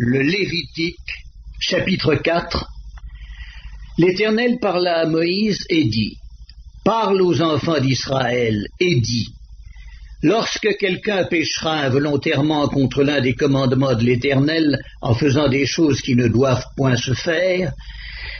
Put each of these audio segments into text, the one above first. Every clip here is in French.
Le Lévitique, chapitre 4. L'Éternel parla à Moïse et dit: Parle aux enfants d'Israël et dis: Lorsque quelqu'un péchera involontairement contre l'un des commandements de l'Éternel en faisant des choses qui ne doivent point se faire,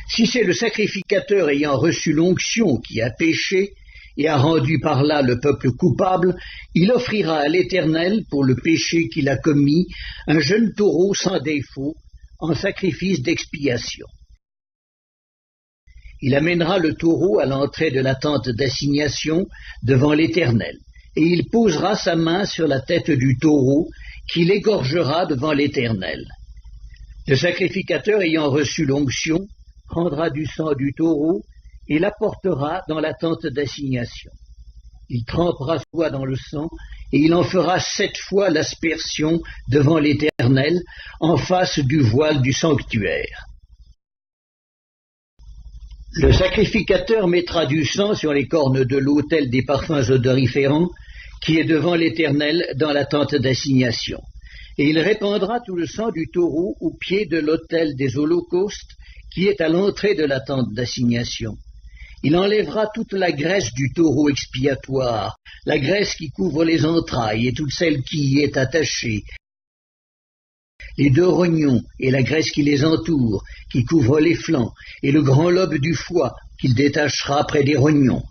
si c'est le sacrificateur ayant reçu l'onction qui a péché et a rendu par là le peuple coupable, il offrira à l'Éternel pour le péché qu'il a commis un jeune taureau sans défaut en sacrifice d'expiation. Il amènera le taureau à l'entrée de la tente d'assignation devant l'Éternel, et il posera sa main sur la tête du taureau, qu'il égorgera devant l'Éternel. Le sacrificateur ayant reçu l'onction prendra du sang du taureau et l'apportera dans la tente d'assignation. Il trempera son doigt dans le sang, et il en fera 7 fois l'aspersion devant l'Éternel, en face du voile du sanctuaire. Le sacrificateur mettra du sang sur les cornes de l'autel des parfums odoriférants, qui est devant l'Éternel dans la tente d'assignation. Et il répandra tout le sang du taureau au pied de l'autel des holocaustes, qui est à l'entrée de la tente d'assignation. Il enlèvera toute la graisse du taureau expiatoire, la graisse qui couvre les entrailles et toute celle qui y est attachée, les 2 rognons et la graisse qui les entoure, qui couvre les flancs, et le grand lobe du foie qu'il détachera près des rognons.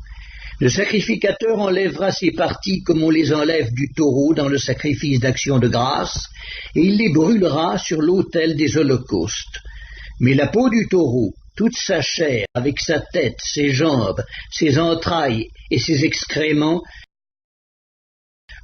Le sacrificateur enlèvera ces parties comme on les enlève du taureau dans le sacrifice d'action de grâce, et il les brûlera sur l'autel des holocaustes. Mais la peau du taureau, toute sa chair, avec sa tête, ses jambes, ses entrailles et ses excréments,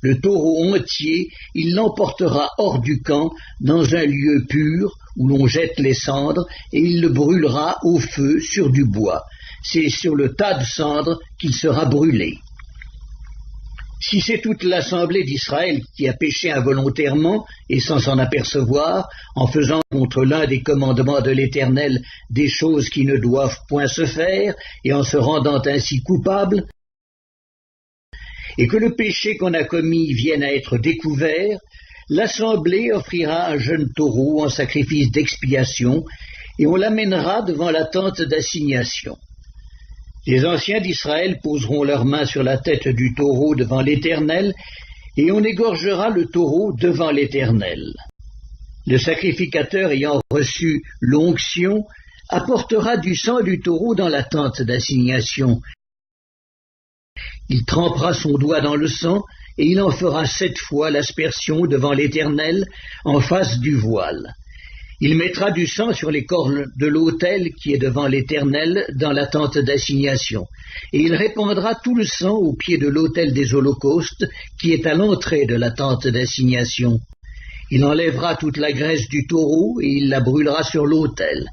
le taureau entier, il l'emportera hors du camp, dans un lieu pur, où l'on jette les cendres, et il le brûlera au feu sur du bois. C'est sur le tas de cendres qu'il sera brûlé. Si c'est toute l'assemblée d'Israël qui a péché involontairement et sans s'en apercevoir, en faisant contre l'un des commandements de l'Éternel des choses qui ne doivent point se faire, et en se rendant ainsi coupable, et que le péché qu'on a commis vienne à être découvert, l'assemblée offrira un jeune taureau en sacrifice d'expiation, et on l'amènera devant la tente d'assignation. Les anciens d'Israël poseront leurs mains sur la tête du taureau devant l'Éternel, et on égorgera le taureau devant l'Éternel. Le sacrificateur ayant reçu l'onction apportera du sang du taureau dans la tente d'assignation. Il trempera son doigt dans le sang, et il en fera 7 fois l'aspersion devant l'Éternel, en face du voile. Il mettra du sang sur les cornes de l'autel qui est devant l'Éternel dans la tente d'assignation, et il répandra tout le sang au pied de l'autel des holocaustes qui est à l'entrée de la tente d'assignation. Il enlèvera toute la graisse du taureau et il la brûlera sur l'autel.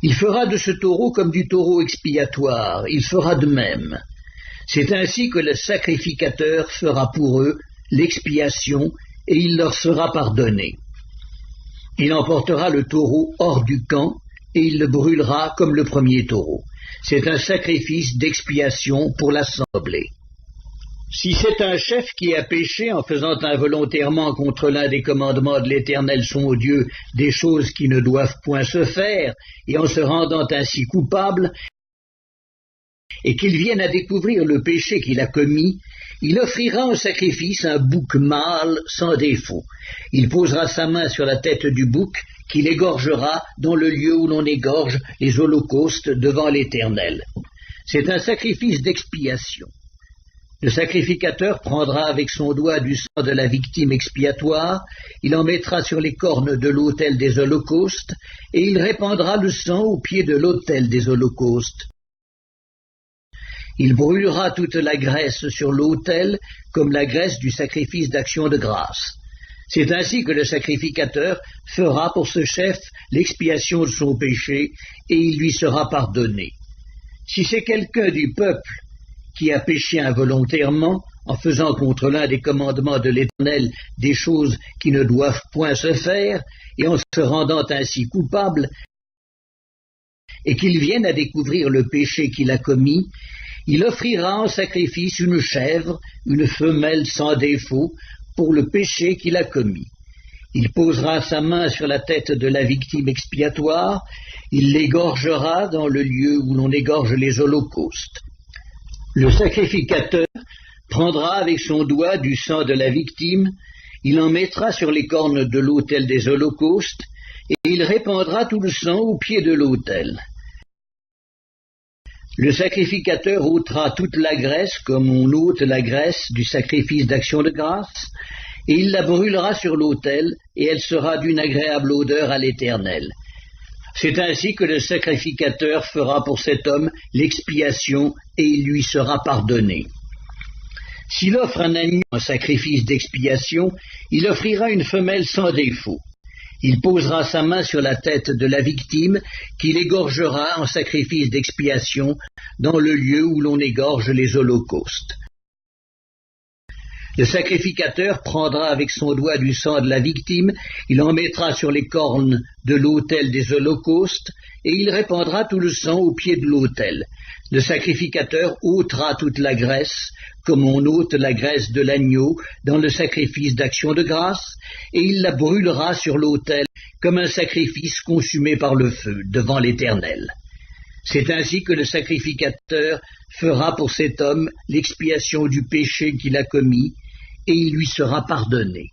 Il fera de ce taureau comme du taureau expiatoire, il fera de même. C'est ainsi que le sacrificateur fera pour eux l'expiation et il leur sera pardonné. Il emportera le taureau hors du camp, et il le brûlera comme le premier taureau. C'est un sacrifice d'expiation pour l'assemblée. Si c'est un chef qui a péché en faisant involontairement contre l'un des commandements de l'Éternel son Dieu des choses qui ne doivent point se faire, et en se rendant ainsi coupable, et qu'il vienne à découvrir le péché qu'il a commis, il offrira en sacrifice un bouc mâle sans défaut. Il posera sa main sur la tête du bouc, qu'il égorgera dans le lieu où l'on égorge les holocaustes devant l'Éternel. C'est un sacrifice d'expiation. Le sacrificateur prendra avec son doigt du sang de la victime expiatoire, il en mettra sur les cornes de l'autel des holocaustes, et il répandra le sang au pied de l'autel des holocaustes. Il brûlera toute la graisse sur l'autel, comme la graisse du sacrifice d'action de grâce. C'est ainsi que le sacrificateur fera pour ce chef l'expiation de son péché, et il lui sera pardonné. Si c'est quelqu'un du peuple qui a péché involontairement, en faisant contre l'un des commandements de l'Éternel des choses qui ne doivent point se faire, et en se rendant ainsi coupable, et qu'il vienne à découvrir le péché qu'il a commis, il offrira en sacrifice une chèvre, une femelle sans défaut, pour le péché qu'il a commis. Il posera sa main sur la tête de la victime expiatoire, il l'égorgera dans le lieu où l'on égorge les holocaustes. Le sacrificateur prendra avec son doigt du sang de la victime, il en mettra sur les cornes de l'autel des holocaustes, et il répandra tout le sang au pied de l'autel. Le sacrificateur ôtera toute la graisse comme on ôte la graisse du sacrifice d'action de grâce, et il la brûlera sur l'autel, et elle sera d'une agréable odeur à l'Éternel. C'est ainsi que le sacrificateur fera pour cet homme l'expiation, et il lui sera pardonné. S'il offre un agneau en sacrifice d'expiation, il offrira une femelle sans défaut. Il posera sa main sur la tête de la victime, qu'il égorgera en sacrifice d'expiation dans le lieu où l'on égorge les holocaustes. Le sacrificateur prendra avec son doigt du sang de la victime, il en mettra sur les cornes de l'autel des holocaustes, et il répandra tout le sang au pied de l'autel. Le sacrificateur ôtera toute la graisse, comme on ôte la graisse de l'agneau dans le sacrifice d'action de grâce, et il la brûlera sur l'autel comme un sacrifice consumé par le feu devant l'Éternel. C'est ainsi que le sacrificateur fera pour cet homme l'expiation du péché qu'il a commis, et il lui sera pardonné.